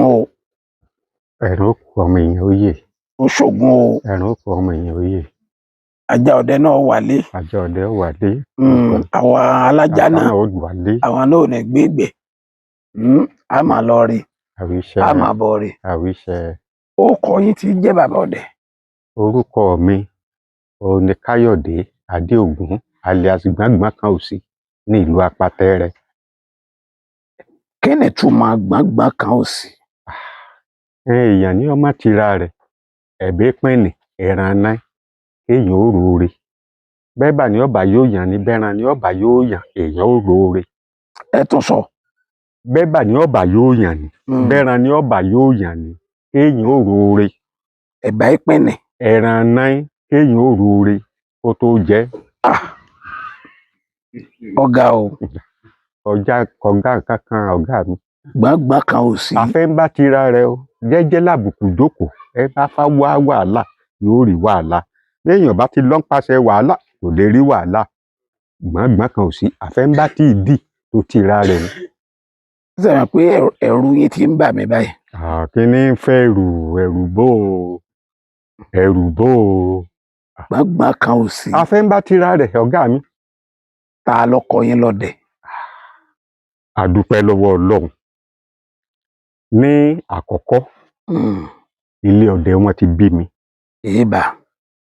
ṣògùn o. ẹ̀rùn ó kù ọmọ èèyàn ó yè. Ó ṣògùn o. ẹ̀rùn ó kù ọmọ èèyàn ó yè. Ajá ọdẹ náà wálé. Ajá ọdẹ ó wálé. Àwọn alájà náà ó wálé. àwọn náà ò ní gbégbé. A máa lọ rí. Àwíṣẹ. A máa bọ̀ rí. Àwíṣẹ. Orúkọ yín ti jẹ́ bàbá ọdẹ. Orúkọ mi òun ni Káyọ̀dé Adéògún alias Gbọ́ngbọ́n kan òsì ní ìlú Apatẹrẹ. Kí ni ìtumọ̀ Gbọ́ngbọ́n kan òsì? Èèyàn ní ọmọ tira rẹ̀ ẹ̀bí pínì ẹ̀ràn náà kéèyàn ó roore. Bẹ́bà ní ọba yóò yàn ní bẹ́ran ní ọba yóò yàn èèyàn ó roore. Ẹ tún sọ. Bẹ́bà ní ọba yóò yàn ní bẹ́ran ní ọba yóò yàn ní kéèyàn ó roore. Ẹ̀bá ìpínì. Ẹ̀ràn náà kéèyàn ó roore kó tó jẹ́. Ọ̀gá o. Ọ̀gá kankan ọ̀gá mi. Gbọ́ngbọ́n kan òsì. Afẹ́ ń bá tira rẹ̀ o jẹ́jẹ́ lábùkù jókòó ẹ bá fá wá wàhálà yóò rí wàhálà. Béèyàn bá ti lọ́npasẹ̀ wàhálà kò lè rí wàhálà. Gbọ́ngbọ́n kan òsì afẹ́ ń bá tí ì dì tó tira rẹ̀ ni. Sẹ́wọ̀n pé ẹ̀rù yín ti ń bà mí báyìí. Kíní ń fẹ́ ẹ̀rù bó o. Ẹ̀rù bó o. Gbọ́ngbọ́n kan òsì. Afẹ́ ń bá tira rẹ̀ ọ̀gá mi. Ta lọkọ yín lọ́dẹ? A dúpẹ́ lọ́wọ́ Ọlọ́run. Ní àkọ́kọ́ ilé ọdẹ wọn ti bí mi. Èébà.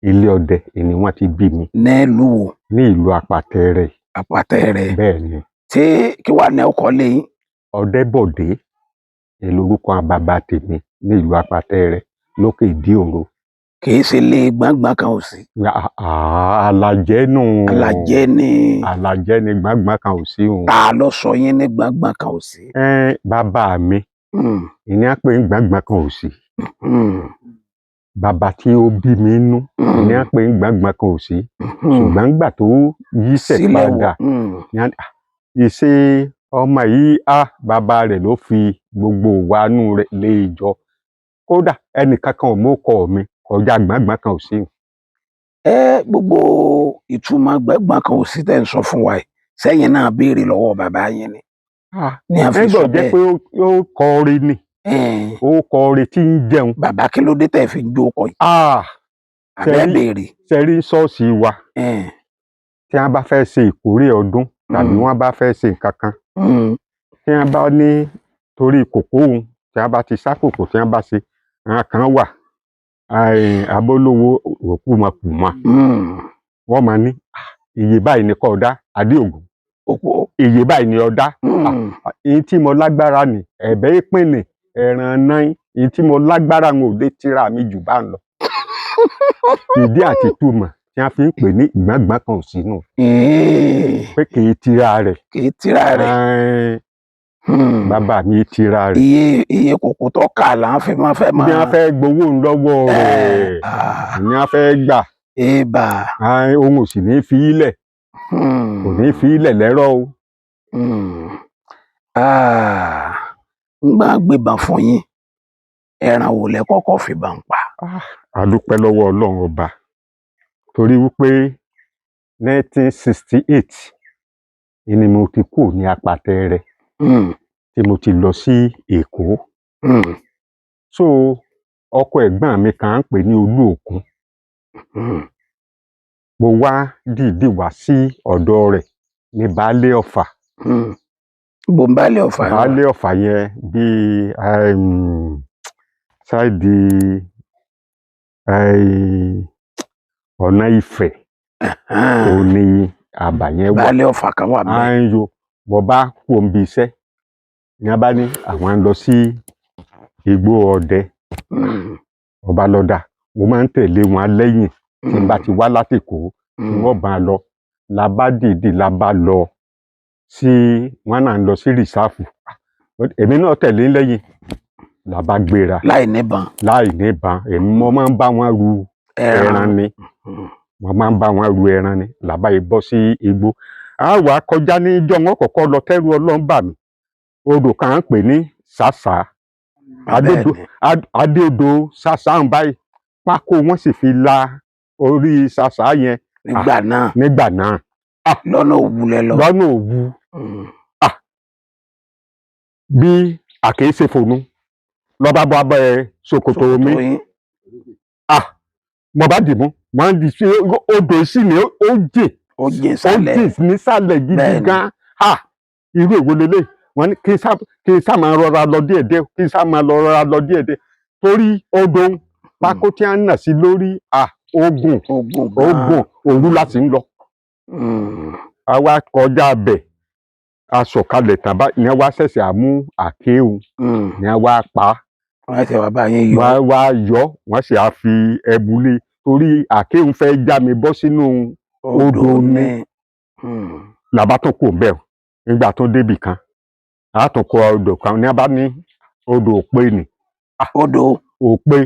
Ilé ọdẹ ni wọ́n ti bí mi. Nílùú wo? Ní ìlú Apatẹrẹ. Apatẹrẹ. Bẹ́ẹ̀ ni. Ṣé kí wàá ní ọkọ lẹ́yìn? Ọdẹ́bọ̀dé lorúkọ bàbá tèmi ní ìlú Apatẹrẹ lókè ìdí òro. Kì í ṣe ilé Gbọ́ngbọ́n kan òsì. Alàjẹ́ nù. Alàjẹ́ ni. Alàjẹ́ ni Gbọ́ngbọ́n kan òsì òun. Ta ló sọ yín ní Gbọ́ngbọ́n kan òsì? Bàbá mi ìní á pè ń Gbọ́ngbọ́n kan òsì. Bàbá tí ó bí mi nú ìní á pè ń Gbọ́ngbọ́n kan òsì. Ṣùgbọ́n nígbà tó yíṣẹ̀ padà ìṣe ọmọ yìí bàbá rẹ̀ ló fi gbogbo ìwánú rẹ̀ lé ìjọ. Kódà ẹnìkankan ò mọ́kọ mi kọjá Gbọ́ngbọ́n kan òsì. Gbogbo ìtumọ̀ Gbọ́ngbọ́n kan òsì tẹ́ ń sọ fún wa yìí sẹ́yìn náà béèrè lọ́wọ́ bàbá yín ni. Nígbà jẹ́ pé ó kọ orin ni. Ó kọ orin tí ń jẹun. Bàbá kí ló dé tẹ́ fi jó kọ yìí? Àbẹ́ béèrè. Sẹ́rí ṣọ́ọ̀ṣì wa tí wọ́n bá fẹ́ ṣe ìkórè ọdún tàbí wọ́n bá fẹ́ ṣe nǹkan kan tí wọ́n bá ní torí kòkó òun tí wọ́n bá ti sá kòkó tí wọ́n bá ṣe àwọn kan wà abólówó òkúmọkùmọ wọ́n máa ní iye báyìí ni kò dá Adéògún iye báyìí ni ọdá èyí tí mo lágbára ni ẹ̀bẹ̀ ìpínì ẹ̀ràn náà èyí tí mo lágbára ń ò lè tira mi jù bá ń lọ. Ìdí àti túmọ̀ tí wọ́n fi ń pè ní Gbọ́ngbọ́n kan òsì nù. Pé kì í tira rẹ̀. Kì í tira rẹ̀. Bàbá mi tira rẹ̀. Iye kòkó tó kà là ń fi máa fẹ́ máa. Ní wọ́n fẹ́ gbowó lọ́wọ́ rẹ̀ ní wọ́n fẹ́ gbà. Èébà. Òun ò sì ní fi ilẹ̀. Kò ní fi ilẹ̀ lẹ́rọ̀ o. Ń gbà gbébọn fún yín ẹran wo lẹ kọ́kọ́ fìbọn pa? A dúpẹ́ lọ́wọ́ Ọlọ́run ọba torí wípé 1968 ni mo ti kúrò ní Apatẹrẹ tí mo ti lọ sí Èkó. So ọkọ ẹ̀gbọ́n mi kan ń pè ní Olúòkun. Mo wá dìídì wá sí ọ̀dọ̀ rẹ̀ ní Baálé Ọ̀fà. Bò ń Baálé Ọ̀fà yẹn. Baálé Ọ̀fà yẹn bíi ṣáìdì ọ̀nà Ifẹ̀ òní àbà yẹn wà. Baálé Ọ̀fà kan wà bẹ́ẹ̀. Mo bá kú omi iṣẹ́ ní a bá ní àwọn ń lọ sí igbó ọdẹ. Ọba lọ́dà mo máa ń tẹ̀lé wọn lẹ́yìn tí n bá ti wá láti Èkó tí wọ́n bá lọ la bá dìídì la bá lọ sí wọn náà ń lọ sí rìsáàfù. Èmi náà tẹ̀lé lẹ́yìn la bá gbéra. Láì níbọn. Láì níbọn èmi mo máa ń bá wọn ru ẹran ni. Mo máa ń bá wọn ru ẹran ni làbá yìí bọ́ sí igbó. A wà kọjá ní ijọ́ wọn kọ́kọ́ lọ kẹ́rù Ọlọ́run bà mí. Odò kan ń pè ní Sàsà. Adéodò Sàsà ń báyìí pákó wọn sì fi la orí Sàsà yẹn. Nígbà náà. Lọ́nà Òwu lẹ lọ. Lọ́nà Òwu. Bí àkèéṣe fònú lọ́ba bọ́ abẹ́ ṣòkòtò mi mo bá dì mú wọ́n di sí odò sí ni ó jìn nísàlẹ̀ gidi gan irú èwo lélẹ̀ wọ́n ní kí n sá máa rọra lọ díẹ̀díẹ̀ torí odò pákó tí a ń nà sí lórí ogun òru láti ń lọ. A wá kọjá bẹ̀ a sọ̀kalẹ̀ tàbá ìyẹn wá ṣẹ̀ṣẹ̀ àmú àkéhùn ìyẹn wá pa wọ́n wá yọ wọ́n sì á fi ẹbu lé torí àkéhùn fẹ́ já mi bọ́ sínú odò ní làbá tó kù bẹ́ẹ̀ nígbà tó débì kan a tún kọ odò kan ní a bá ní odò òpè ni. Odò òpè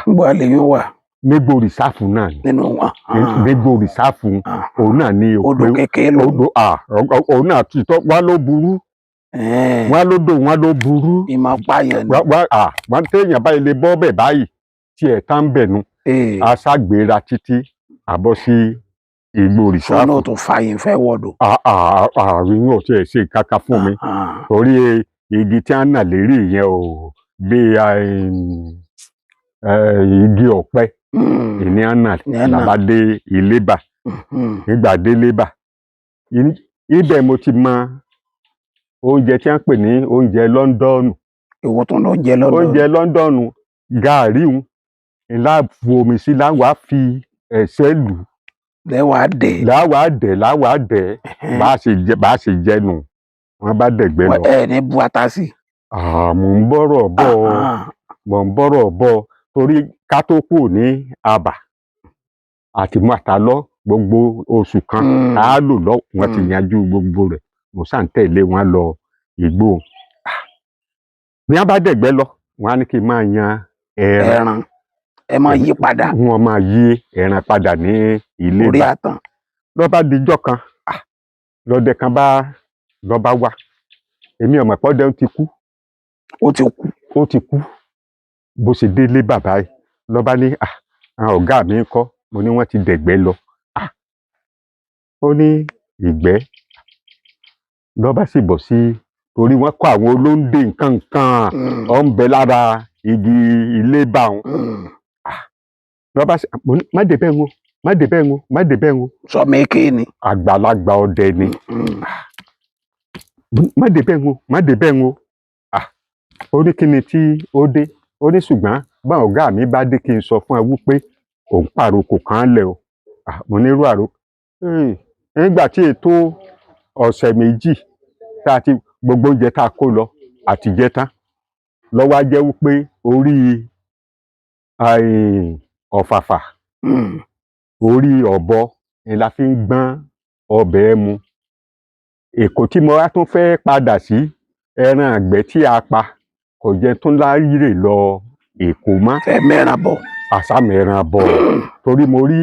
níbo àlè yóò wà. Nígbò rìsáàfù náà ni. Nínú wọn. Nígbò rìsáàfù òun náà ni òpè. Odò kékeré lò. Òun náà ti tọ́ wá ló burú. Wọ́n ló dò wọ́n ló burú. Ìmọ̀ pààyàn ni. Wọ́n téèyàn báyìí lè bọ́ bẹ̀ báyìí tí ẹ̀ tá ń bẹ̀ nu. A ṣàgbéra títí àbọ̀ sí Ìgbò rìsáàfù. Sọ́nà tó fàyè fẹ́ wọ̀dọ̀. Ààrin yóò tiẹ̀ ṣe kankan fún mi torí igi tí a ń nà lérí yẹn ò bí igi ọ̀pẹ ìní àná làbá dé Ilébà nígbà dé Ilébà ibẹ̀ mo ti mọ oúnjẹ tí a ń pè ní oúnjẹ Lọ́ńdọ̀nù. Èwo tó ń oúnjẹ Lọ́ńdọ̀nù. Oúnjẹ Lọ́ńdọ̀nù gàárì ń ńlá fomi sí láwàá fi ẹ̀ṣẹ́ lù. Láwàá dẹ̀ bá a ṣe jẹnu wọ́n bá dẹ̀gbẹ́ lọ. Ẹ ní bu ata sí. Mò ń bọ̀rọ̀ bọ̀ torí ká tó kù ní Abà àti Màtálọ́ gbogbo oṣù kan á lò lọ wọ́n ti yanjú gbogbo rẹ̀ mo ṣáà ń tẹ̀lé wọn lọ Ìgbò. Bí wọ́n bá dẹ̀gbẹ́ lọ wọ́n á ní kí n máa yan ẹran. Ẹ máa yí padà. Wọ́n máa yí ẹran padà ní Ilébà. Orí àtàn. Ló bá dijọ́ kan lọ́dẹ kan ló bá wá èmi ò mọ̀ pé ọdẹ ti kú. Ó ti kú bó ṣe délé bàbá yìí ló bá ní àwọn ọ̀gá mi ń kọ́ mo ní wọ́n ti dẹ̀gbẹ́ lọ. Ó ní ìgbẹ́ ló bá sì bọ̀ sí torí wọ́n kọ́ àwọn olóńdè nǹkan ọ̀ ń bẹ lára igi Ilébà wọn. Ló bá sì má débẹ̀ ń wo. Sọmọ èké ni. Àgbàlagbà ọdẹ ni. Má débẹ̀ ń wo. Ó ní kí ni tí ó dé ó ní ṣùgbọ́n bá ọ̀gá mi bá dé kí n sọ fún ẹ wípé òun pàrokò kan lẹ̀ o. Mo ní irú àrò nígbà tí ètò ọ̀sẹ̀ méjì tá a ti gbogbo oúnjẹ tá a kó lọ àtijẹ́ tán ló wá jẹ́ wípé orí ọ̀fàfà orí ọ̀bọ ni la fi ń gbọ́n ọbẹ̀ mu. Èkó tí mo wá tún fẹ́ padà sí ẹran àgbẹ̀ tí a pa kò jẹ́ tún láyè lọ Èkó mọ́. Ẹ mẹ́ran bọ̀. Àṣà mẹ́ran bọ̀ torí mo rí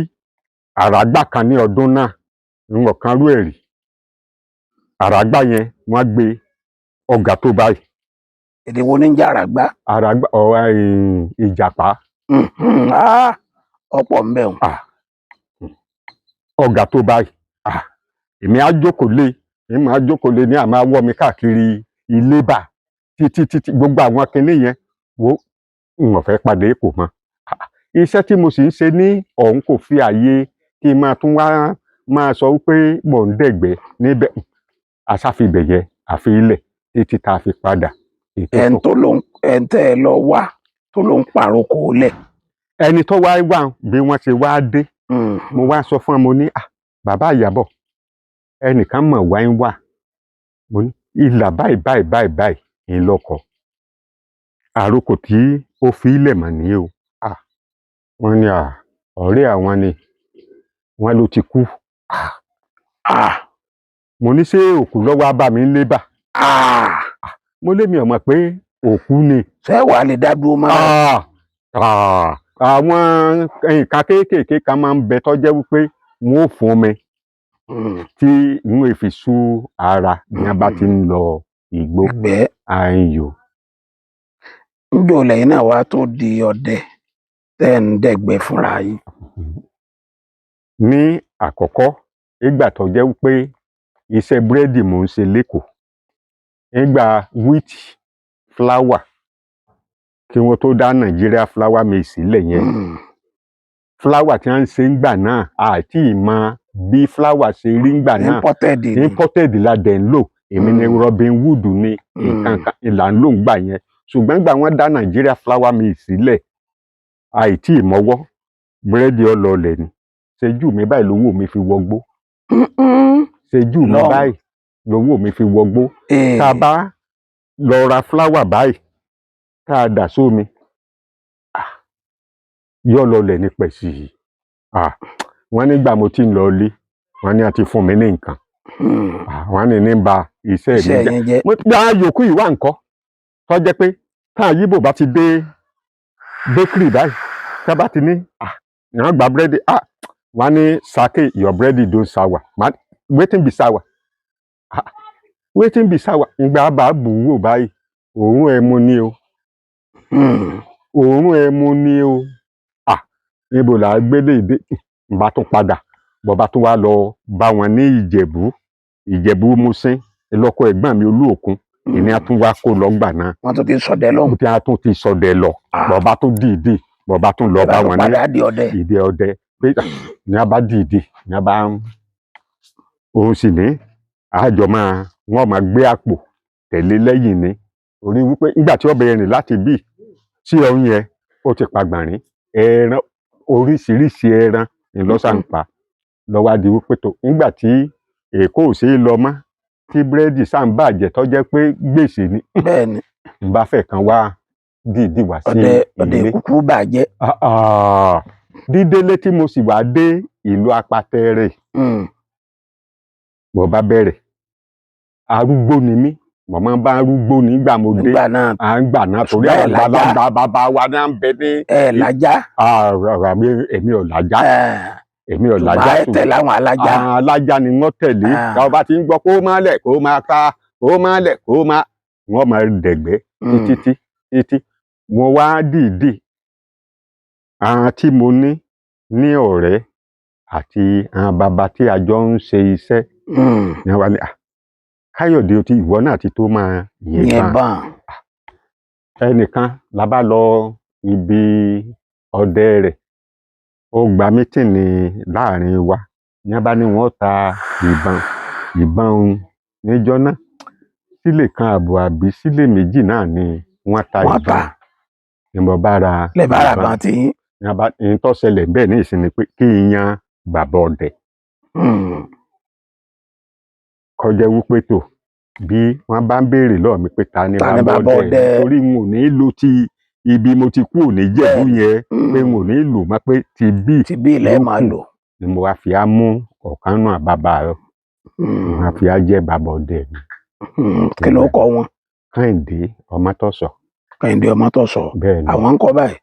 àràgbà kan ní ọdún náà ìwọ̀n kan rú ẹ̀rí. Àràgbà yẹn wọ́n gbé ọ̀gá tó báyìí. Èdè wo ní ń jẹ́ àràgbà? Àràgbà Ìjàpá. Ọ̀pọ̀ ń bẹ̀ wọ́n. Ọ̀gá tó báyìí. Èmi á jókòó lé ní àmọ́ wọ́ mi káàkiri Ilébà títí gbogbo àwọn kinní yẹn wo n ò fẹ́ padà Èkó mọ́. Iṣẹ́ tí mo sì ń ṣe ní ọ̀hún kò fi àyè kí n máa tún wá máa sọ wípé mò ń dẹ̀gbẹ́ níbẹ̀. Aṣáfibẹ̀ yẹn àfi ilẹ̀ títí tá a fi padà. Ẹn tẹ́ ẹ lọ wá tó ló ń pàrokò lẹ̀. Ẹni tó wá bí wọ́n ṣe wá dé mo wá sọ fún ẹ mo ní bàbá Ìyábọ̀ ẹnìkan mọ̀ wá ń wà mo ní ìlà báyìí ńlọkọ̀ àrokò tí ó fi ilẹ̀ mọ̀ ní o. Wọ́n ní ọ̀rẹ́ àwọn ni wọ́n ló ti kú. Mo ní ṣé òkú lọ́wọ́ bá mi ń Lébà. Mo lémi ò mọ̀ pé òkú ni. Ṣé wàá lè dá dúró mọ́. Àwọn nǹkan kéékèèké kan máa ń bẹ tó jẹ́ wípé wọ́n ò fún mi tí wọ́n fi sú ara ní a bá ti ń lọ Ìgbò. Ayò. Níjọ́ lẹ́yìn náà wá tó di ọdẹ tẹ́ ń dẹ̀gbẹ́ fúnra yín. Ní àkọ́kọ́ ìgbà tó jẹ́ wípé iṣẹ́ búrẹ́dì mò ń ṣe l'Ékòó nígbà wheat fúláwà kí wọ́n tó dá Nigeria Flour Mill sílẹ̀ yẹn. Fúláwà tí wọ́n ń ṣe ńgbà náà àti ìmọ̀ bí fúláwà ṣe rí ńgbà náà imported la dẹ̀ ń lò. Èmi ni Robin Hood ni nǹkan kan ìlà ń lò ńgbà yẹn. Ṣùgbọ́n ńgbà wọ́n dá Nigeria Flour Mill sílẹ̀ àìtí ìmọ̀wọ́ búrẹ́dì ọlọ́ọ̀lẹ̀ ni. Ṣẹ́jú mi báyìí lówó mi fi wọgbó. Ṣẹ́jú mi báyìí lówó mi fi wọgbó. Tá a bá lọ ra fúláwà báyìí tá a dà sómi yọ́ lọlẹ̀ ní pẹ̀sì yìí. Wọ́n nígbà mo ti ń lọ ilé wọ́n ní a ti fún mi ní nǹkan. Wọ́n ní ba iṣẹ́ mi jẹ́. Mo ti gba yòókù ìwà nǹkan tó jẹ́ pé táà yíbò bá ti dé bakery báyìí tá bá ti ní ìran gba búrẹ́dì wọ́n ní sake your bread don sour. Wetin be sour? Wetin be sour? Ìgbà bá bù wò báyìí òórùn ẹmu ni o. Òórùn ẹmu ni o. Níbo là á gbélé ìdé bá tún padà bọ́ bá tún wá lọ bá wọn ní Ìjẹ̀bú Mushin ìlọ́kọ ẹ̀gbọ́n mi Olúòkun ìní a tún wá kó lọ gbà náà. Wọ́n tún ti sọdẹ lọ. Tí a tún ti sọdẹ lọ bọ́ bá tún dìídì bọ́ bá tún lọ bá wọn ní ìdí ọdẹ pé ní a bá dìídì ní a bá òun sì ní àjọ wọ́n máa gbé àpò tẹ̀lé lẹ́yìn ní orí wípé nígbà tí ọbẹ̀ rìn láti bí sí ọyún yẹn ó ti pa gbàrín ẹran oríṣiríṣi ẹran ìlọ́sàǹpa lọ́wọ́ di wípé tó nígbà tí Èkó ò ṣeé lọ mọ́ tí búrẹ́dì sáà ń bàjẹ́ tó jẹ́ pé gbèsè ni n bá fẹ́ kan wá dìídì wá sí ilé ọdẹ kúkú bàjẹ́. Dídélé tí mo sì wá dé ìlú Apatẹrẹ mo bá bẹ̀rẹ̀ arúgbó ni mí mo máa bá arúgbó nígbà mo dé àgbà náà torí àwọn àgbàlagbà bàbá wa náà ń bẹ ní. Lájá. Èmi ò lájá. Èmi ò lájá. Ṣùgbọ́n tẹ̀lé àwọn alájá. Alájá ni wọ́n tẹ̀lé. Táwọn bá ti ń gbọ́ kó máa lẹ̀ kó máa ká kó máa lẹ̀ kó máa wọ́n máa dẹ̀gbẹ́ títí. Mo wá dìídì àwọn tí mo ní ọ̀rẹ́ àti àwọn bàbá tí a jọ ń ṣe iṣẹ́ ní wọ́n wá ní Káyọ̀dé o ti ìwọ náà ti tó máa yìnbọn. Ẹnìkan la bá lọ ibi ọdẹ rẹ̀ ó gba mítìnì láàrin wa ní wọ́n bá ní wọ́n ta ìbọn níjọ́ náà sílè kan àbọ̀ àbí sílè méjì náà ni wọ́n ta ìbọn ni mo bá ra ìbọn tí ìyẹn tó ṣẹlẹ̀ bẹ́ẹ̀ ní ìsinmi pé kí n yan bàbá ọdẹ kọjá wípé tó bí wọ́n bá ń béèrè lọ́ọ̀ mi pé ta ni bàbá ọdẹ torí n ò ní lò tí ibi mo ti kú òní Jẹ̀bú yẹn pé n ò ní lò má pé ti bí ilẹ̀ máa lò ni mo wá fi á mú ọ̀kan náà bàbá rẹ mo wá fi á jẹ́ bàbá ọdẹ mi. Kí ló kọ wọn? Kẹ́hìndé Ọmọ́tọ̀sọ̀. Kẹ́hìndé Ọmọ́tọ̀sọ̀. Bẹ́ẹ̀ ni àwọn ń kọ báyìí.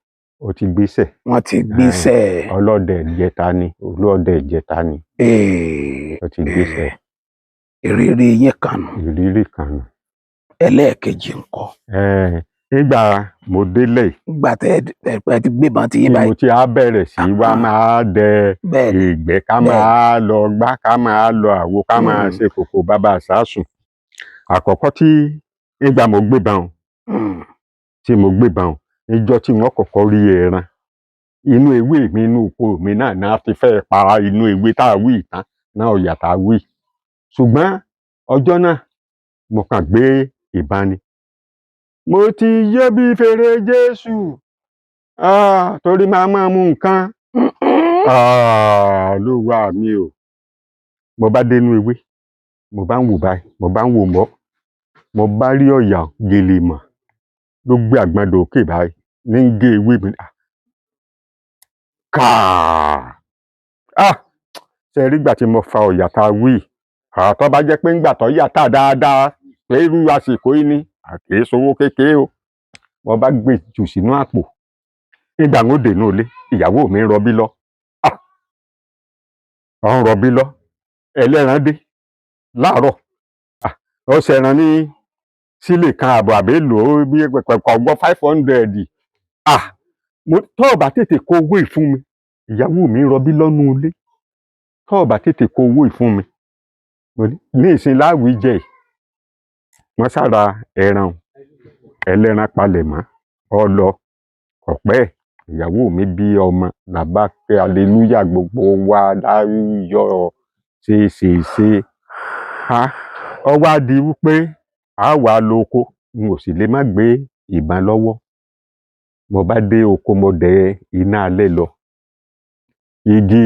Ó ti gbéṣẹ̀. Wọ́n ti gbéṣẹ̀. Ọlọ́dẹ ìjẹta ni olóòdẹ ìjẹta ni. Ó ti gbéṣẹ̀. Ìrírí yín kan nù. Ìrírí kan nù. Ẹlẹ́ẹ̀kejì ńkọ́? Nígbà mo délẹ̀. Nígbà tẹ́ ti gbébọn ti yín báyìí. Mo ti á bẹ̀rẹ̀ sí wá máa dẹ ìgbẹ́ ká máa lọ gbá ká máa lọ àwo ká máa ṣe kòkò bàbá àsásùn. Àkọ́kọ́ tí nígbà mo gbébọn níjọ́ tí wọ́n kọ́kọ́ rí ẹran inú ewé mi inú oko mi náà ti fẹ́ pa inú ewé tá a wí ìtàn náà ọ̀yà tá a wí. Ṣùgbọ́n ọjọ́ náà mo kàn gbé ìbọn ni. Mo ti yé bí fèrè Jésù torí máa mú nǹkan Olúwa mi o. Mo bá dénú ewé mo bá ń wò báyìí mo bá ń wò mọ́ mo bá rí ọ̀yà gèlè mọ̀ ló gbé àgbọ̀ndọ̀ òkè báyìí ní ń gé ewé mi ṣe rí ìgbà tí mo fa ọ̀yà tá a wí tó bá jẹ́ pé ńgbà tó yà tá dáadáa pé irú àsìkò yìí ni àkèé sowó kékeré o mo bá gbé jù sínú àpò nígbà ń dènà ilé ìyàwó mi ń rọbí lọ ń rọbí lọ ẹlẹ́ran dé láàárọ̀ ó ṣẹran ní sílè kan àbọ̀ àbélò bí ọgbọ́n 500 tó o bá tètè kó owó ìfún mi ìyàwó mi ń rọbí lọ́nú ilé tó o bá tètè kó owó ìfún mi ní ìsìn láwùí jẹ wọ́n sára ẹran ẹlẹ́ran palẹ̀ mọ́ ọ lọ ọ̀pẹ́ ìyàwó mi bí ọmọ làbá pé aleluya gbogbo wa láyọ̀ ṣe ọ wá di wípé a wà lóko n ò sì lè má gbé ìbọn lọ́wọ́ mo bá dé oko mo dẹ iná alẹ́ lọ igi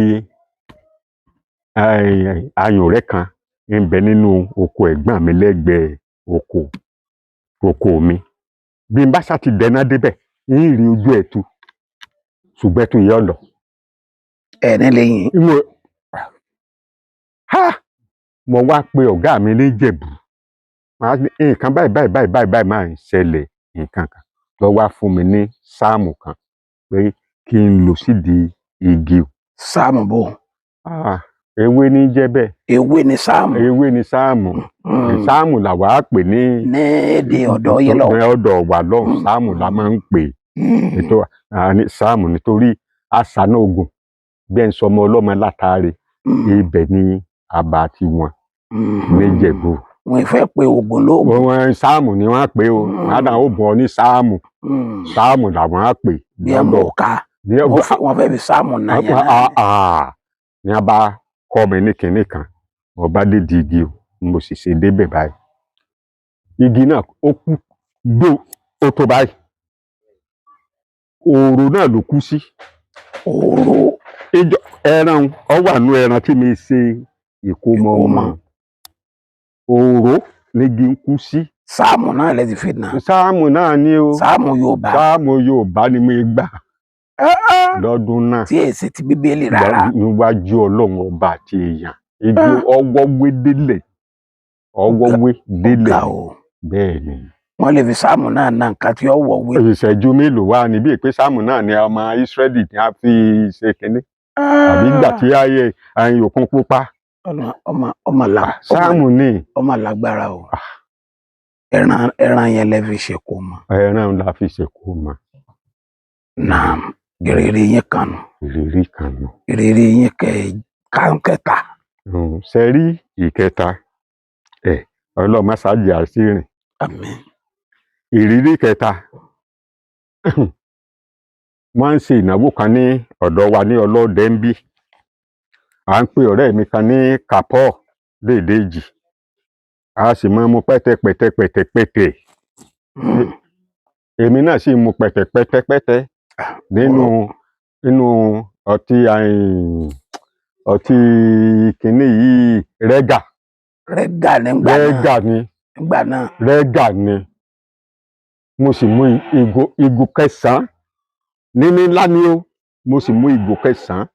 ayùnrẹ́ kan ń bẹ nínú oko ẹ̀gbọ́n mi lẹ́gbẹ̀ẹ́ oko mi bí n bá sá ti dẹná débẹ̀ ń rí ojú ẹ̀ tu ṣùgbọ́n tún yọ lọ. ẹni lẹ́yìn. mo wá pe ọ̀gá mi níjẹ̀bú nǹkan báyìí máa ń ṣẹlẹ̀ nǹkan kan lọ wá fún mi ní sáàmù kan pé kí n lò sídìí igi. sáàmù bò. ewé ní jẹ́ bẹ́ẹ̀. ewé ni sáàmù. ewé ni sáàmù. sáàmù làwa á pè ní. ní èdè ọ̀dọ̀ yẹn lọ. ní ọ̀dọ̀ wa lọ́hùn sáàmù la máa ń pè. sáàmù nítorí àṣànà ogun bẹ́ẹ̀ ń sọmọ ọlọ́mọ látàrí ibẹ̀ ni àbá ti wọn níjẹ̀bú. wọ́n fẹ́ pe oògùn lóògùn. wọ́n sáàmù ni wọ́n á pè o àdá ó bọ̀ ní sáàmù sáàmù làwọn á pè. bí ẹ mọ̀ ká wọ́n fẹ́ fi sáàmù náà yẹn náà. ní a bá kọ́ mi ní kinní kan mo bá dé di igi mo sì ṣe débẹ̀ báyìí igi náà ó kú gbó ó tó báyìí òòrò náà ló kú sí. òòrò. ẹran ọ wà nú ẹran tí mi ṣe ìkómọ ọmọ òòrò nígi ń kú sí. sáàmù náà lẹ ti fi nà. sáàmù náà ni o. sáàmù Yorùbá. sáàmù Yorùbá ni mo gbà lọ́dún náà. tí èsì ti bíbélì rárá. níwájú Ọlọ́run ọba àti èèyàn igi ọwọ́wé délẹ̀ ọwọ́wé délẹ̀ bẹ́ẹ̀ ni. wọ́n lè fi sáàmù náà ná nǹkan tí ó wọ̀wé. ìṣẹ́jú mélòó wá níbi ìpè sáàmù náà ni ọmọ Ísírẹ́lì ní a fi ṣe kínní àbí ìgbà tí ayé àyìn òkun pupa. sáàmù ni. ọmọ lágbára o. ẹran yẹn lẹ fi ṣe kó mọ. ẹran la fi ṣe kó mọ. naam ìrírí yín kan nù. ìrírí kan nù. ìrírí yín kẹta. ṣe rí ìkẹta ọlọ́mọ ṣáàjì àṣírí. àmín. ìrírí kẹta wọ́n ń ṣe ìnáwó kan ní ọ̀dọ̀ wa ní ọlọ́dẹ ń bí à ń pe ọ̀rẹ́ mi kan ní kapọ́ lédèjì a sì máa ń mu pẹ́tẹ́pẹ́tẹ́pẹ́tẹ́ èmi náà sì mu pẹ́tẹ́pẹ́tẹ́pẹ́tẹ́ nínú ọtí kìíní yìí rẹ́gà. rẹ́gà nígbà náà. rẹ́gà ni mo sì mú ìgò kẹsàn-án níní ńlá ni ó mo sì mú ìgò kẹsàn-án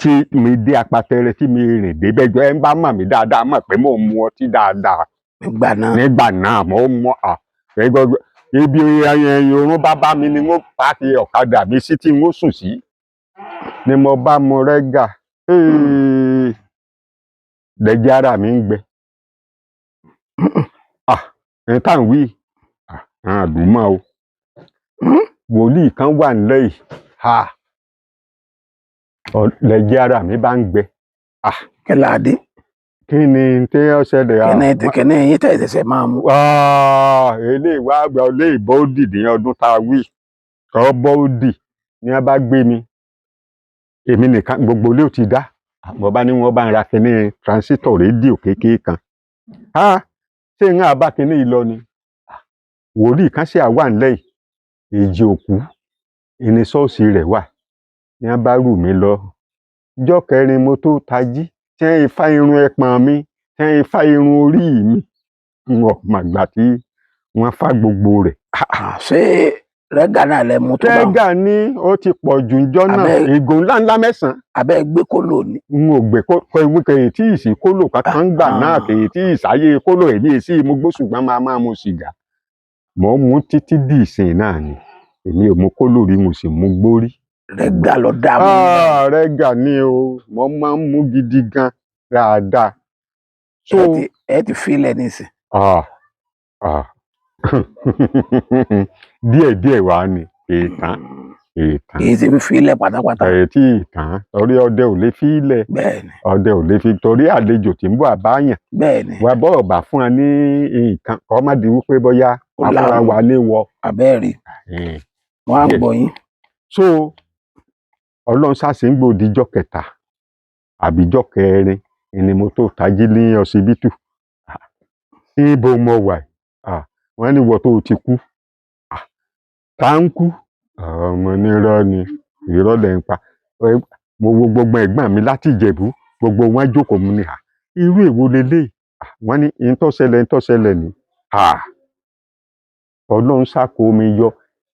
tí mi dé apatẹrẹ tí mi rìn dé bẹjọ ẹ ń bá mọ̀ mí dáadáa mọ̀ pé mo mu ọtí dáadáa. nígbà náà mo mọ ibi oorun bá mi ni mo pààkì ọ̀kadà mi sí tí mo sùn sí ni mo bá mu rẹ́gà lẹ́jẹ̀ ara mi ń gbẹ. ẹ̀ tá à ń wí àdùnmọ́ o wòlíì kan wà nílẹ̀ yìí lẹ́jẹ̀ ara mi bá ń gbẹ. kíláàdé. kí ni tí ó ṣẹlẹ̀. kíni yín tẹ̀sẹ̀ máa mú. eléyìí wá gba ilé ìbọ́ọ̀dì ní ọdún tá a wí bọ́ọ̀dì ni wọ́n bá gbé mi èmi nìkan gbogbo ilé ò ti dá mo bá ní wọ́n bá ń ra kíní transistor rédíò kékeré kan ṣé ń bá kíní yìí lọ ni wòlíì kan ṣe àwa ńlẹ̀ yìí èjì òkú ìní ṣọ́ọ̀ṣì rẹ̀ wà ní wọ́n bá rù mí lọ ọjọ́ kẹrin mo tó tají tí wọ́n fa irun ẹpọ̀n mi tí wọ́n fa irun orí mi wọn màgbà tí wọ́n fa gbogbo rẹ̀. ṣé rẹ́gà náà lẹ mú tó bá wọn. rẹ́gà ní ó ti pọ̀ jù ńjọ́ náà ìgò ńláńlá mẹ́sàn-án. abẹ́ gbé kólò ni. n ò gbé kèyí tí ìsì kólò kankan gbà náà kèyí tí ìsáyé kólò èmi èsì mo gbó ṣùgbọ́n máa mu sìgá mo mú títí di ìsìn náà ni èmi ò mú kólò rí mo sì mú gbórí. rẹ́gà lọ dá mú. rẹ́gà ni o mo máa ń mú gidi gan dáadáa. ẹ ti filẹ̀ nísìn. díẹ̀díẹ̀ wá ni èèkàn ìtàn kì í ṣe fífi ilẹ̀ pátápátá. tí ìtàn torí ọdẹ ò lè fi ilẹ̀ bẹ́ẹ̀ni ọdẹ ò lè fi torí àlejò tí ń bọ̀ àbáyàn bẹ́ẹ̀ni wà bọ́ ọ̀bà fún wa ní nǹkan kọ́ má di wípé bóyá Ó afúnra láwọn. wa lé wọ. abẹ́ẹ̀rí wọ́n á Yes. gbọ́ yín. So ọlọ́run ṣàṣì ń gbòdìjọ́ kẹta àbíjọ́ kẹrin ni mo tó tají ní ọsibítù. Níbo mo wà wọ́n ní wọ́n tó ti kú. Tá ń kú ọmọ nírọ́ ni irọ́ lẹ̀ ń pa. Mo wo gbogbo ẹ̀gbọ́n mi láti Ìjẹ̀bú gbogbo wọn jókòó mu ni irú èwo leléyìí. Wọ́n ní ìtọ́sẹ̀lẹ̀ ni ọlọ́run ṣàkó mi yọ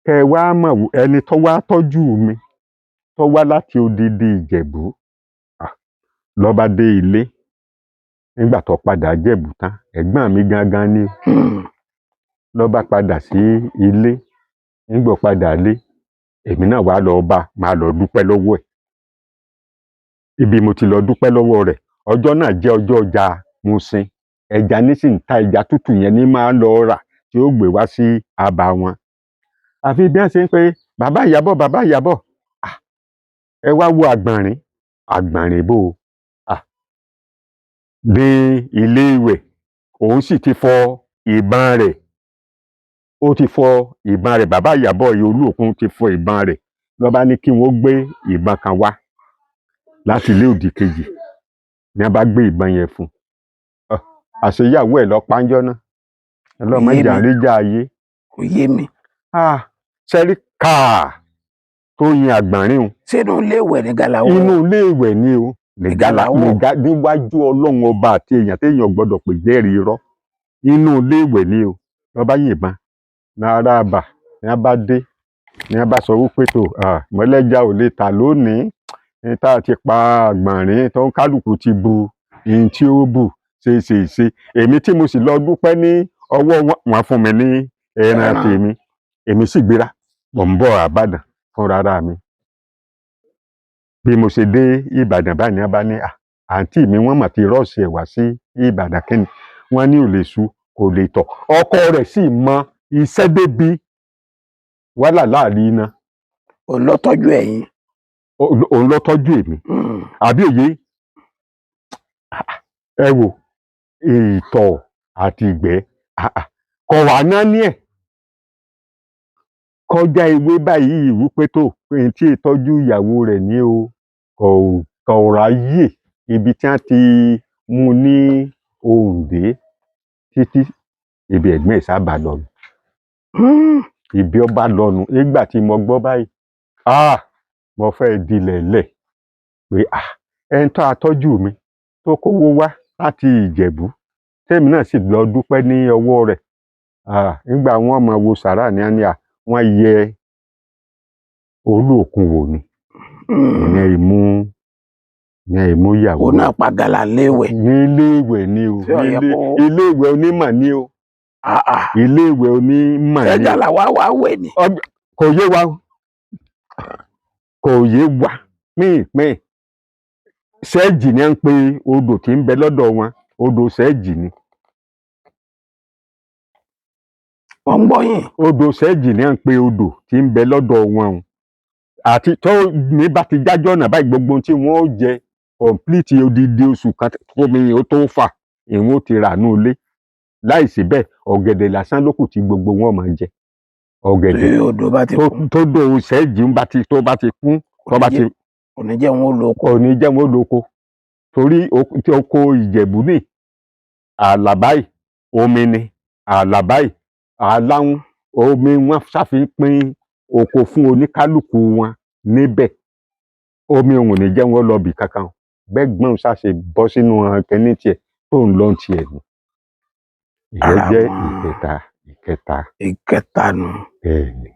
kẹ wá mọ̀ ẹni tó wá tọ́jú mi tó wá láti odidi Ìjẹ̀bú ló bá dé ilé nígbà tó padà Jẹ̀bú tán ẹ̀gbọ́n mi gangan ni ló bá padà sí ilé nígbà padà lé èmi náà wá lọ bá máa lọ dúpẹ́ lọ́wọ́ ẹ̀. Ibi mo ti lọ dúpẹ́ lọ́wọ́ rẹ̀ ọjọ́ náà jẹ́ ọjọ́ ọjà Musin ẹja nísìnyí ta ẹja tútù yẹn ní máa lọ rà tí ó gbé wá sí abà wọn. Àfi bí wọ́n ṣe ń pe bàbá Ìyábọ̀ ẹ wá wo àgbọ̀nrín bò dé ilé ìwẹ̀ òun sì ti fọ ìbọn rẹ̀ bàbá Ìyábọ̀ yìí Olúòkun ti fọ ìbọn rẹ̀ ló bá ní kí wọ́n gbé ìbọn kan wá láti ilé òdì kejì ní wọ́n bá gbé ìbọn yẹn fún àṣeyàwó ẹ̀ lọ pàǹjọ́ náà ọlọ́mọ ìjà ń rí jà ayé. kò yé mi. sẹ́rí káà tó yin àgbọ̀nrín o. sínú ilé ìwẹ̀ ní galawo. inú ilé ìwẹ̀ ni o níwájú ọlọ́run ọba àti èèyàn téèyàn gbọ́dọ̀ pè jẹ́rìí irọ́ inú ilé ìwẹ̀ ni o ló bá yìnbọn náírà àbà ní wọ́n bá dé ní wọ́n bá sọ wípé tó mọ́lẹ́jà ò lè tà lónìí ní tá a ti pa àgbọ̀nrín tó ń kálukú ti bu ihun tí ó bù ṣe èmi tí mo sì lọ dúpẹ́ ní ọwọ́ wọn fún mi ní ẹran tèmi èmi sì gbéra mò ń bọ̀ àbàdàn fúnra mi. Bí mo ṣe dé Ìbàdàn báyìí ní wọ́n bá ní àǹtí mi wọ́n mà ti rọ́ọ̀ṣì ẹ̀ wá sí Ìbàdàn kẹ́ni wọ́n ní ò lè sú kò lè tọ̀ ọkọ rẹ̀ sì mọ iṣẹ́ débi wàhálà láàrin iná. òun ló tọ́jú ẹ̀yin. òun ló tọ́jú èmi àbí òye ẹ wò ìtọ̀ àti ìgbẹ́ kọ̀ wá náà ní ẹ̀ kọjá ewé báyìí wípé tó pé tí ìtọ́jú ìyàwó rẹ̀ ní o kò ráyè ibi tí wọ́n ti mú ní Oǹdé títí ibi ẹ̀gbọ́n ẹ̀ sábà lọ́nu ibi ọba lọ́nu nígbà tí mo gbọ́ báyìí mo fẹ́ dilẹ̀ lẹ̀ pé ẹni tó àtọ́jú mi tó kówó wá láti Ìjẹ̀bú tèmi náà sì lọ dúpẹ́ ní ọwọ́ rẹ̀ nígbà wọn mọ wo sàrà ní àní wọ́n yẹ Olúòkun wò ni ìyẹn ìmú ìyàwó. òun náà pàgàlà léèwẹ̀. ní iléèwẹ̀ ni o iléèwẹ̀ onímọ̀ ni o iléèwẹ̀ onímọ̀ ni. ẹja làwa wà wẹ̀ ni. kò yé wa pínpín Ṣẹ́ẹ̀jì ni à ń pe odò tí ń bẹ lọ́dọ̀ wọn odò Ṣẹ́ẹ̀jì ni. wọ́n ń gbọ́ yín. odò Ṣẹ́ẹ̀jì ni à ń pe odò tí ń bẹ lọ́dọ̀ wọn o àti tó ní bá ti jájọ́ ọ̀nà báyìí gbogbo tí wọ́n ó jẹ kọ̀ǹpìlìtì odidi oṣù kan tómi ó tó fà ìwọ̀n ó ti rà ní ilé láìsí bẹ́ẹ̀ ọ̀gẹ̀dẹ̀ lásán lókù tí gbogbo wọn máa jẹ ọ̀gẹ̀dẹ̀ tó dò Ṣẹ́ẹ̀jì tó bá ti kún kò ní jẹ́ wọn ó lóko. kò ní jẹ́ wọn ó lóko torí oko Ìjẹ̀bú ní àlàbáyì omi ni àlàbáyì aláwọn omi wọn ṣàfihàn oko fún oníkálukú wọn níbẹ̀ omi òun ò ní jẹ́ wọn lọ bì kankan bẹ́ẹ̀ gbọ́n ṣàṣe bọ́ sínú kẹ́ni tiẹ̀ tó ń lọ tiẹ̀ nù ìyẹn jẹ́ ìkẹta nù. bẹ́ẹ̀ni.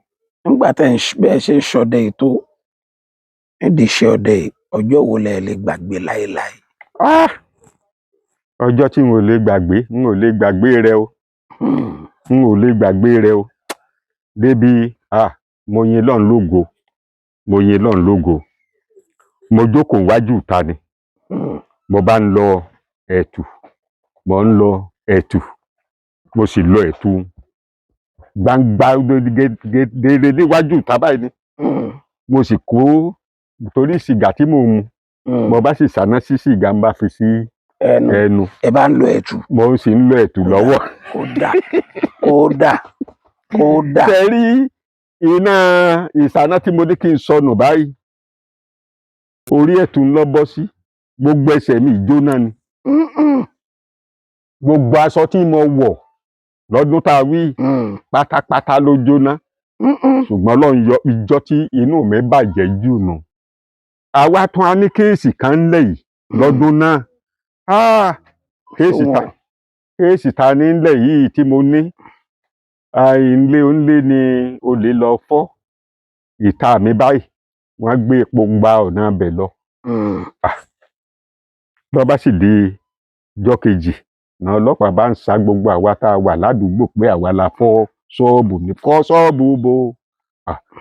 nígbà bẹ́ẹ̀ ṣe ń ṣọdẹ ètò nídìí iṣẹ́ ọdẹ ọjọ́ wo lẹ lè gbàgbé láéláé. ọjọ́ tí n ò lè gbàgbé rẹ o n ò lè gbàgbé rẹ o débi mo yin Ọlọ́run lógo mo jókòó wájú ìta ni mo bá ń lọ ẹ̀tù mo sì lọ ẹ̀tù gbangba gèrè níwájú ìta báyìí ni mo sì kó torí sìgá tí mò ń mu mo bá sì ṣáná sí sìgá ń bá fi sí ẹnu ẹ bá ń lo ẹ̀tù. mo sì ń lo ẹ̀tù lọ́wọ́. kódà. ṣe rí iná ìṣáná tí mo ní kí n sọnù báyìí orí ẹ̀tù ń lọ bọ́ sí gbogbo ẹsẹ̀ mi jóná ni. gbogbo aṣọ tí mo wọ̀ lọ́dún tá a wí pátápátá ló jóná. ṣùgbọ́n Ọlọ́run yọ ìjọ tí inú mi bàjẹ́ jù nù. àwa tún a ní kéèsì kan ńlẹ̀ yìí lọ́dún náà. kéèsì ta ní ńlẹ̀ yìí tí mo ní ilé onílé ni olè lọ fọ́ ìta mi báyìí wọ́n gbé epo gba ọ̀nà abẹ lọ. lọ́ba sì di ìjọ kejì náà ọlọ́pàá bá ń sa gbogbo àwa tá a wà ládùúgbò pé àwa la fọ́ ṣọ́ọ̀bù ní fọ́ ṣọ́ọ̀bù bo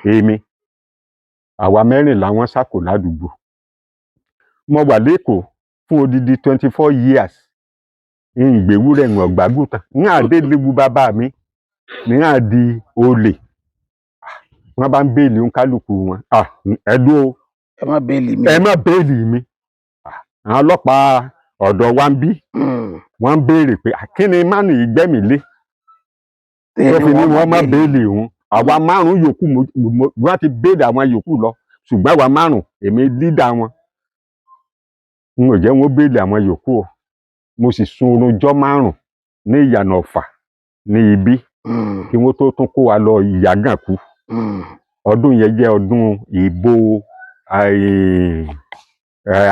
èmi àwa mẹ́rìnlá wọ́n sákò ládùúgbò. mo wà lẹ́kọ̀ọ́ fún odidi 24 years ìgbéwúrẹ́ ń ọ̀gbágùtàn ní àdéléwu bàbá mi ní àdí olè. wọ́n bá ń béèlì oníkálukú wọn. ẹ̀dùn o ẹ má béèlì mi. àwọn ọlọ́pàá ọ̀dọ̀ wa ń bí wọ́n ń béèrè pé kí ni mánì ìgbẹ́mí lé tó fi ní wọ́n má béèlì òun. àwa márùn-ún yòókù wọ́n ti béèlì àwọn yòókù lọ ṣùgbọ́n àwa márùn-ún èmi lídà wọn n ò jẹ́ wọn béèlì àwọn yòókù o. mo sì sun oorunjọ́ márùn-ún ní ìyànà ọ̀fà ní ibí kí wọ́n tó tún kó wa lọ ìyàgànkú. ọdún yẹn jẹ́ ọdún ìbò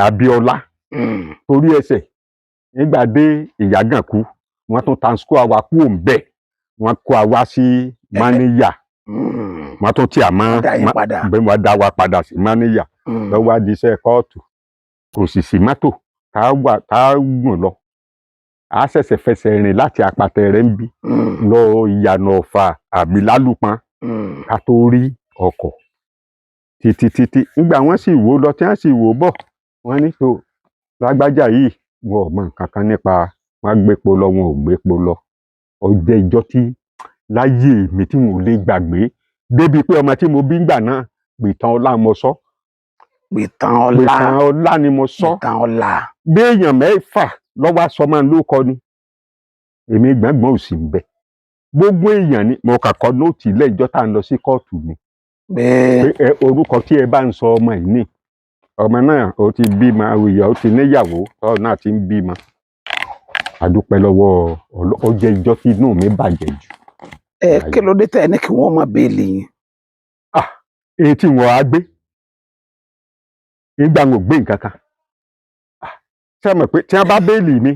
Abíọ́lá torí ẹsẹ̀ nígbà dé ìyàgànkú wọ́n tún transfer àwa kúrò ńbẹ̀ wọ́n kó àwa sí Máníyà wọ́n tún tí a máa wọ́n dá wa padà sí Máníyà lọ́wọ́ adìsẹ́ kóòtù kò sì sí mọ́tò tá a gùn lọ. a ṣẹ̀ṣẹ̀ fẹsẹ̀ rìn láti Apàtẹrẹ ń bí lọ ìyànà ọ̀fà àbí Lálùpọ̀n ká tó rí ọkọ̀ títí nígbà wọ́n sì wò lọ tí wọ́n sì wò bọ̀ wọ́n ní tó lágbájá yìí wọn ò mọ nǹkan kan nípa wọn gbépo lọ wọn ò gbépo lọ. ó jẹ́ ìjọ́ tí láyé mi tí mo lè gbàgbé débi pé ọmọ tí mo bí ńgbà náà Pìtàn Ọlá mo sọ. Pìtàn Ọlá ni mo sọ. Pìtàn Ọlá. bí èèyàn mẹ́fà lọ́wọ́ aṣọ máa ń lóko ni èmi gbọ̀ngbọ̀n ò sì ń bẹ gbogbo èèyàn ni mo kàkọ́ nóòtì ilé ìjọ tá à ń lọ sí kóòtù ni pé orúkọ tí ẹ bá ń sọ ọmọ yìí ní ọmọ náà ó ti bímọ ìyá ó ti níyàwó ọ náà ti ń bímọ. àdúpẹ́ lọ́wọ́ ó jẹ́ ìjọ tí inú mi bàjẹ́ jù. kí ló dé tẹ́ ẹ ní kí wọ́n má béèlì yín. èyí tí wọ́n á gbé nígbà wọn ò gbé nǹkan kan. ṣé ẹ mọ̀ pé tí wọ́n bá béèlì mi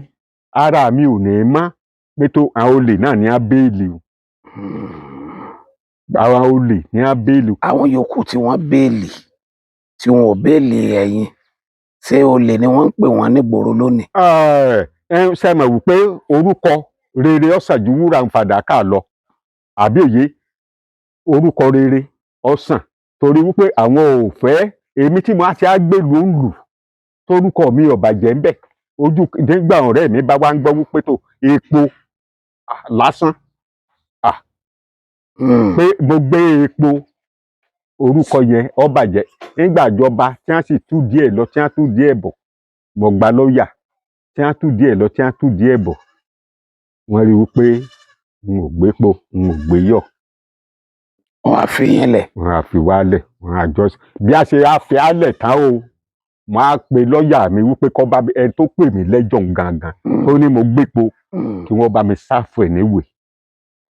ara mi ò ní mọ́ pé tó àwọn olè náà ní á béèlì o. àwọn olè ní á béèlì o. àwọn yòókù tí wọ́n béèlì tí wọn ò béèlì ẹ̀yin ṣé olè ni wọ́n ń pè wọ́n nígboro lónìí. ṣé ẹ mọ̀ wípé orúkọ rere ọ̀sán ju wúrà ń fàdákà lọ àbí òye orúkọ rere ọ̀sán torí wípé àwọn ò fẹ́ èmi tí mo á ti á gbèlú ń lù torúkọ mi ò bàjẹ́ ń bẹ̀ ojú nígbà ọ̀rẹ́ mi bá wá ń gbọ́ wípé tó epo lásán pé mo gbé epo orúkọ yẹn ó bàjẹ́ nígbà ìjọba tí wọ́n sì tú díẹ̀ lọ tí wọ́n tú díẹ̀ bọ̀ mo gba lọ́ọ̀yà tí wọ́n tú díẹ̀ lọ tí wọ́n tú díẹ̀ bọ̀ wọ́n rí wípé n ò gbépo n ò gbé yọ̀. wọ́n á fi yín lẹ̀. wọ́n á fi wá lẹ̀ wọ́n á jọ bí a ṣe á fi á lẹ̀ tán o mo á pe lọ́ọ̀yà mi wípé kó bá ẹni tó pè mí lẹ́jọ́ gangan tó ní mo gbépo kí wọ́n bá mi sáfù ẹ̀ níwèé.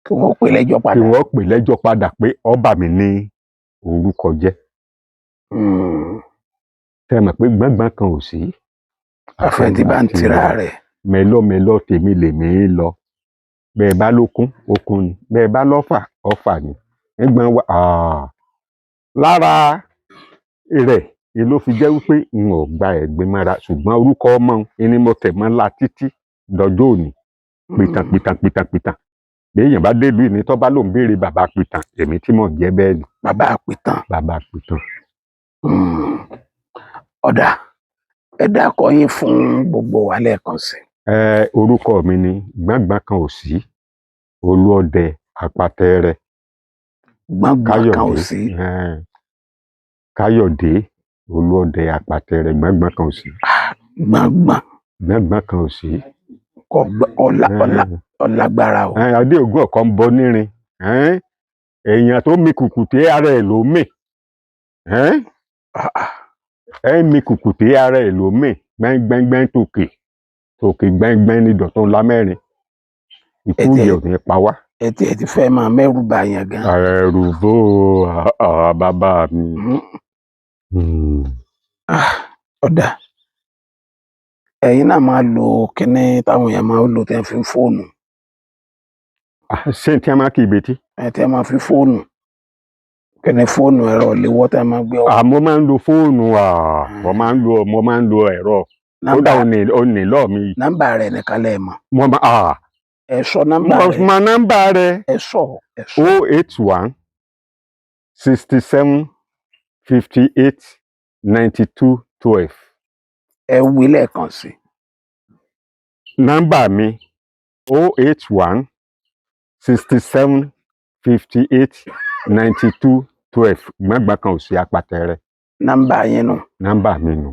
kí wọ́n pè lẹ́jọ́ padà. kí wọ́n pè lẹ́jọ́ padà pé ó bà mí ní orúkọ jẹ́. tẹ́ ẹ mọ̀ pé gbọ́ngbọ́n kan ò sí. àfẹ̀ntì bá ń tira rẹ̀. mẹ́lọ́mẹ́lọ́ tèmi lèmi lọ bẹ́ẹ̀ bá lókun okun ni bẹ́ẹ̀ bá lọ́fà ọ̀fà ni ẹ̀gbọ́n wa lára rẹ̀ ló fi jẹ́ wípé n ò gba ẹ̀gbin mọ́ra ṣùgbọ́n orúkọ ọmọ ẹni mo tẹ̀ mọ́ ńlá títí dọjọ́ òní pìtàn béèyàn bá dé ìlú ìní tó bá lòun béèrè bàbá Pìtàn èmi tí mò ń jẹ́ bẹ́ẹ̀ ni. bàbá Pìtàn. bàbá Pìtàn. ọ̀dà ẹ dákọ̀ yín fún gbogbo wa lẹ́ẹ̀kan sí. orúkọ mi ni gbọ̀ngbọ̀n kan ò sí Olúọdẹ Apàtẹrẹ. gbọ̀ngbọ̀n kan ò sí. Káyọ̀dé Olúọdẹ Apàtẹrẹ gbọ̀ngbọ̀n kan ò sí. Gbọ̀ngbọ̀n. Gbọ̀ngbọ̀n kan ò sí. Ọlágbára o. Adéògùn ọ̀kọ́ ń bọ nírin. Èèyàn tó mi kùkùté ara ẹ̀ ló mì. Mi kùkùté ara ẹ̀ ló mì. Gbẹ́ngbẹ́ngbẹ́ng tòkè. Tòkè gbẹ́ngbẹ́ng ní Dọ̀tun Lámẹ́rin. Ikú yẹ ò ní pa wá. Ẹ ti fẹ́ máa mẹ́rù bà yàn gan. Ẹ̀rù bó bàbá mi. Ọ̀dà. Ẹ̀yin náà máa lo kíní táwọn èèyàn máa ń lò tẹ́ fi fóònù. Ṣé tí a máa kí ìbètí? Tí a máa fi fóònù. Kíní fóònù ẹ̀rọ ìléwọ́ tẹ́ máa gbé ọ. Mo máa ń lo fóònù. Mo máa ń lo ẹ̀rọ. Kódà ó ní lọ́ọ̀ mi. Nọ́mbà rẹ̀ nìkan lẹ mọ̀. Ẹ sọ nọ́mbà rẹ̀. Mo mọ nọ́mbà rẹ̀. Ẹ sọ. 081 67 58 92 12. Ẹ wí lẹ́ẹ̀kan sí. Nọ́mbà mi 081 67 58 92 12. Gbọ̀ngbọ̀n kan ò sí Apàtẹrẹ. Nọ́mbà yín nù. Nọ́mbà mi nù.